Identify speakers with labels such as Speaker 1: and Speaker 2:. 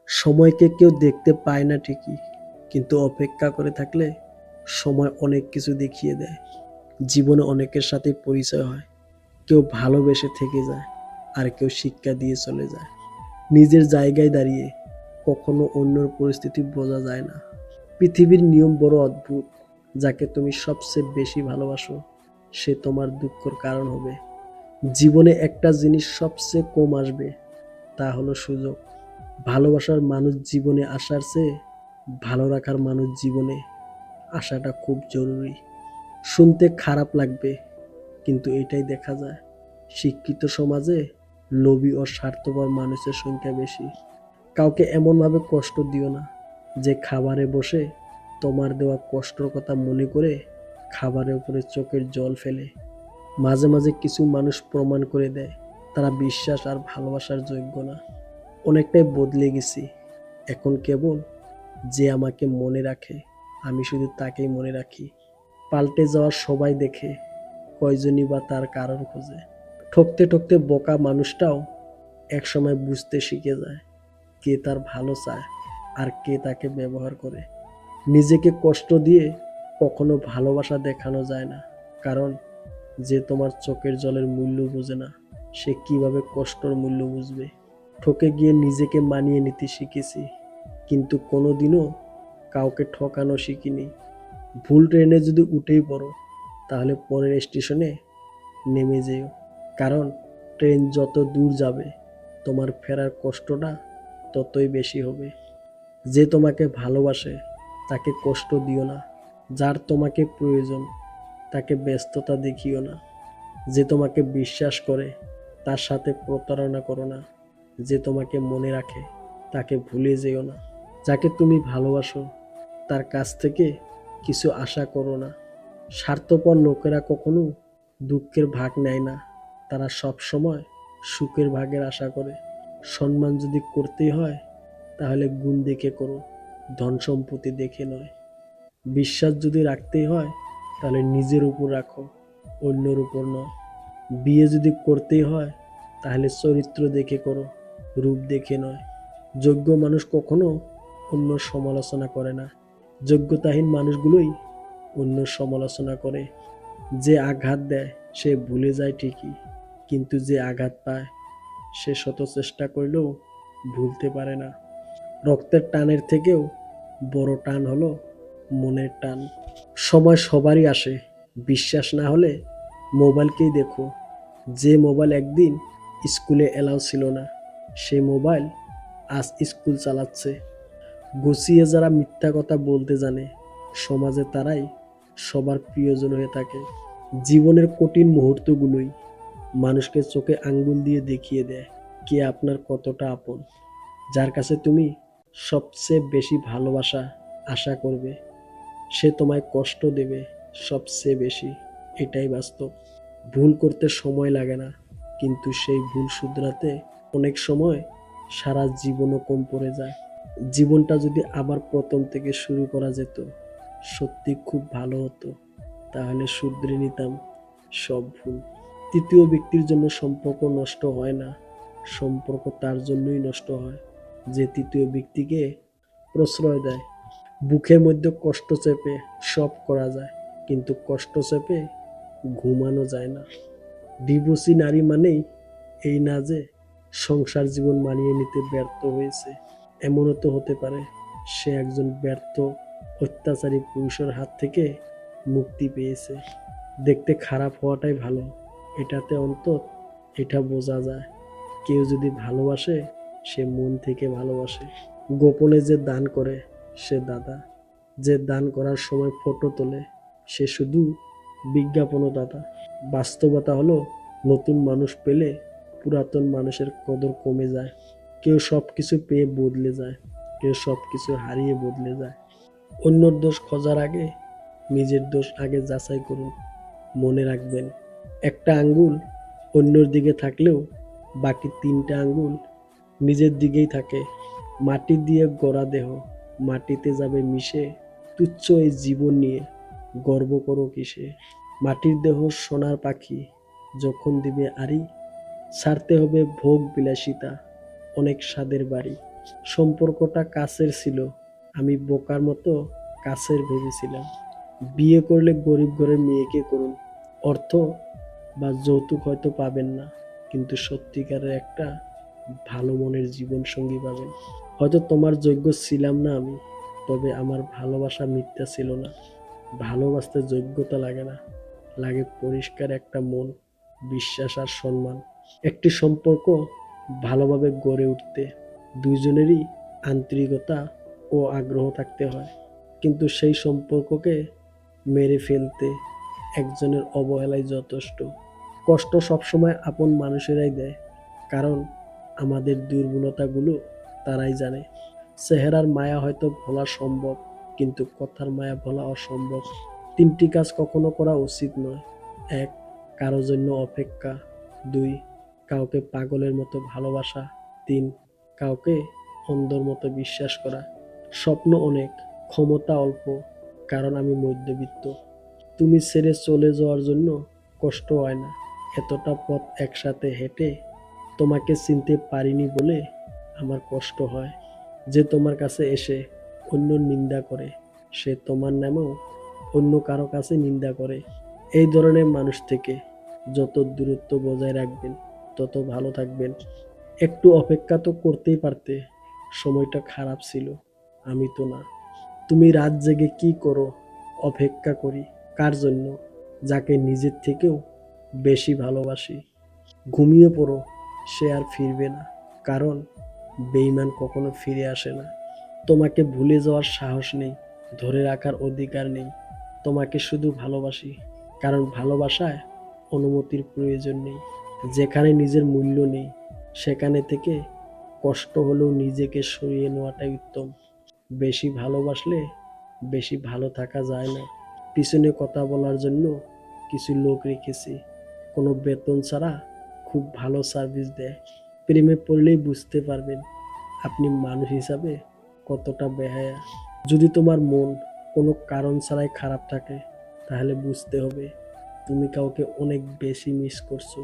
Speaker 1: সময়কে কেউ দেখতে পায় না ঠিকই, কিন্তু অপেক্ষা করে থাকলে সময় অনেক কিছু দেখিয়ে দেয়। জীবনে অনেকের সাথে পরিচয় হয়, কেউ ভালোবেসে থেকে যায়, আর কেউ শিক্ষা দিয়ে চলে যায়। নিজের জায়গায় দাঁড়িয়ে কখনো অন্যর পরিস্থিতি বোঝা যায় না। পৃথিবীর নিয়ম বড় অদ্ভুত। যাকে তুমি সবচেয়ে বেশি ভালোবাসো সে তোমার দুঃখের কারণ হবে। জীবনে একটা জিনিস সবচেয়ে কম আসবে, তা হলো সুযোগ। ভালোবাসার মানুষ জীবনে আসার চেয়ে ভালো রাখার মানুষ জীবনে আসাটা খুব জরুরি। শুনতে খারাপ লাগবে, কিন্তু এটাই দেখা যায়। শিক্ষিত সমাজে লোভী ও স্বার্থপর মানুষের সংখ্যা বেশি। কাউকে এমনভাবে কষ্ট দিও না যে খাবারে বসে তোমার দেওয়া কষ্টর কথা মনে করে খাবারের উপরে চোখের জল ফেলে। মাঝে মাঝে কিছু মানুষ প্রমাণ করে দেয় তারা বিশ্বাস আর ভালোবাসার যোগ্য না। অনেকটাই বদলে গেছি। এখন কেবল যে আমাকে মনে রাখে আমি শুধু তাকেই মনে রাখি। পাল্টে যাওয়া সবাই দেখে, কয়জনই বা তার কারণ খোঁজে। ঠকতে ঠকতে বোকা মানুষটাও একসময় বুঝতে শিখে যায় কে তার ভালো চায় আর কে তাকে ব্যবহার করে। নিজেকে কষ্ট দিয়ে কখনো ভালোবাসা দেখানো যায় না, কারণ যে তোমার চোখের জলের মূল্য বোঝে না সে কিভাবে কষ্টর মূল্য বুঝবে। ঠকে গিয়ে নিজেকে মানিয়ে নিতে শিখেছি, কিন্তু কোনোদিনও কাউকে ঠকানো শিখিনি। ভুল ট্রেনে যদি উঠেই পড়ো তাহলে পরের স্টেশনে নেমে যেও, কারণ ট্রেন যত দূর যাবে তোমার ফেরার কষ্টটা ততই বেশি হবে। যে তোমাকে ভালোবাসে তাকে কষ্ট দিও না, যার তোমাকে প্রয়োজন তাকে ব্যস্ততা দেখিও না। যে তোমাকে বিশ্বাস করে তার সাথে প্রতারণা করো না। যে তোমাকে মনে রাখে তাকে ভুলে যেও না। যাকে তুমি ভালোবাসো তার কাছ থেকে কিছু আশা করো না। স্বার্থপর লোকেরা কখনো দুঃখের ভাগ নেয় না, তারা সব সময় সুখের ভাগের আশা করে। সম্মান যদি করতেই হয় তাহলে গুণ দেখে করো, ধন সম্পত্তি দেখে নয়। বিশ্বাস যদি রাখতেই হয় তাহলে নিজের উপর রাখো, অন্যের উপর নয়। বিয়ে যদি করতেই হয় তাহলে চরিত্র দেখে করো, রূপ দেখে নয়। যোগ্য মানুষ কখনো অন্য সমালোচনা করে না, যোগ্যতাহীন মানুষগুলোই অন্য সমালোচনা করে। যে আঘাত দেয় সে ভুলে যায় ঠিকই, কিন্তু যে আঘাত পায় সে শত চেষ্টা করলেও ভুলতে পারে না। রক্তের টানের থেকেও বড় টান হলো মনের টান। সময় সবারই আসে, বিশ্বাস না হলে মোবাইলকেই দেখো। যে মোবাইল একদিন স্কুলে এলাও ছিল না সেই মোবাইল আজ স্কুল চালাচ্ছে। গুছিয়ে যারা মিথ্যা কথা বলতে জানে সমাজে তারাই সবার প্রিয়জন হয়ে থাকে। জীবনের কঠিন মুহূর্তগুলোই মানুষকে চোখে আঙ্গুল দিয়ে দেখিয়ে দেয় কে আপনার কতটা আপন। যার কাছে তুমি সবচেয়ে বেশি ভালোবাসা আশা করবে সে তোমায় কষ্ট দেবে সবচেয়ে বেশি। এটাই বাস্তব। ভুল করতে সময় লাগে না, কিন্তু সেই ভুল শুধরাতে অনেক সময় সারা জীবনও কম পড়ে যায়। জীবনটা যদি আবার প্রথম থেকে শুরু করা যেত সত্যি খুব ভালো হতো। তাহলে শুধরে নিতাম সব ভুল। তৃতীয় ব্যক্তির জন্য সম্পর্ক নষ্ট হয় না, সম্পর্ক তার জন্যই নষ্ট হয় যে তৃতীয় ব্যক্তিকে প্রশ্রয় দেয়। বুকের মধ্যে কষ্ট চেপে সব করা যায়, কিন্তু কষ্ট চেপে ঘুমানো যায় না। ডিভোর্সি নারী মানেই এই না যে সংসার জীবন মানিয়ে নিতে ব্যর্থ হয়েছে। এমনও তো হতে পারে সে একজন ব্যর্থ অত্যাচারী পুরুষের হাত থেকে মুক্তি পেয়েছে। দেখতে খারাপ হওয়াটাই ভালো, এটাতে অন্তত এটা বোঝা যায় কেউ যদি ভালোবাসে সে মন থেকে ভালোবাসে। গোপনে যে দান করে সে দাতা, যে দান করার সময় ফটো তোলে সে শুধু বিজ্ঞাপনও দাতা। বাস্তবতা হলো নতুন মানুষ পেলে পুরাতন মানুষের কদর কমে যায়। কেউ সব কিছু পেয়ে বদলে যায়, কেউ সব কিছু হারিয়ে বদলে যায়। অন্যর দোষ খোঁজার আগে নিজের দোষ আগে যাচাই করুন। মনে রাখবেন, একটা আঙ্গুল অন্যর দিকে থাকলেও বাকি তিনটা আঙ্গুল নিজের দিকেই থাকে। মাটি দিয়ে গড়া দেহ মাটিতে যাবে মিশে, তুচ্ছ এই জীবন নিয়ে গর্ব করো কিসে। মাটির দেহ সোনার পাখি যখন দিবে আড়ি, ছাড়তে হবে ভোগ বিলাসিতা অনেক স্বাদের বাড়ি। সম্পর্কটা কাছের ছিল, আমি বোকার মতো কাছের ভেবেছিলাম। বিয়ে করলে গরিব ঘরের মেয়েকে করুন, অর্থ বা যৌতুক হয়তো পাবেন না, কিন্তু সত্যিকারের একটা ভালো মনের জীবন সঙ্গী পাবেন। হয়তো তোমার যোগ্য ছিলাম না আমি, তবে আমার ভালোবাসা মিথ্যা ছিল না। ভালোবাসতে যোগ্যতা লাগে না, লাগে পরিষ্কার একটা মন, বিশ্বাস আর সম্মান। একটি সম্পর্ক ভালোভাবে গড়ে উঠতে দুইজনেরই আন্তরিকতা ও আগ্রহ থাকতে হয়, কিন্তু সেই সম্পর্ককে মেরে ফেলতে একজনের অবহেলাই যথেষ্ট। কষ্ট সবসময় আপন মানুষেরাই দেয়, কারণ আমাদের দুর্বলতাগুলো তারাই জানে। চেহারার মায়া হয়তো ভোলা সম্ভব, কিন্তু কথার মায়া ভোলা অসম্ভব। ৩টি কাজ কখনো করা উচিত নয়। ১. কারো জন্য অপেক্ষা। ২. কাউকে পাগলের মতো ভালোবাসা। ৩. কাউকে অন্ধের মতো বিশ্বাস করা। স্বপ্ন অনেক, ক্ষমতা অল্প, কারণ আমি মধ্যবিত্ত। তুমি ছেড়ে চলে যাওয়ার জন্য কষ্ট হয় না, এতটা পথ একসাথে হেঁটে তোমাকে চিনতে পারিনি বলে আমার কষ্ট হয়। যে তোমার কাছে এসে অন্য নিন্দা করে, সে তোমার নামেও অন্য কারো কাছে নিন্দা করে। এই ধরনের মানুষ থেকে যত দূরত্ব বজায় রাখবেন, তত ভালো থাকবেন। একটু অপেক্ষা তো করতেই পারতে, সময়টা খারাপ ছিল, আমি তো না। তুমি রাত জেগে কি করো? অপেক্ষা করি। কার জন্য? যাকে নিজের থেকেও বেশি ভালোবাসি। ঘুমিয়ে পড়ো, সে আর ফিরবে না, কারণ বেঈমান কখনো ফিরে আসে না। তোমাকে ভুলে যাওয়ার সাহস নেই, ধরে রাখার অধিকার নেই। তোমাকে শুধু ভালোবাসি, কারণ ভালোবাসায় অনুমতির প্রয়োজন নেই। যেখানে নিজের মূল্য নেই, সেখানে থেকে কষ্ট হলেও নিজেকে সরিয়ে নেওয়াটাই উত্তম। বেশি ভালোবাসলে বেশি ভালো থাকা যায় না। পিছনে কথা বলার জন্য কিছু লোক রেখেছি, কোনো বেতন ছাড়া খুব ভালো সার্ভিস দেয়। প্রেমে পড়লেই বুঝতে পারবেন আপনি মানুষ হিসাবে কতটা বেহায়া। যদি তোমার মন কোনো কারণ ছাড়াই খারাপ থাকে, তাহলে বুঝতে হবে তুমি কাউকে অনেক বেশি মিস করছো।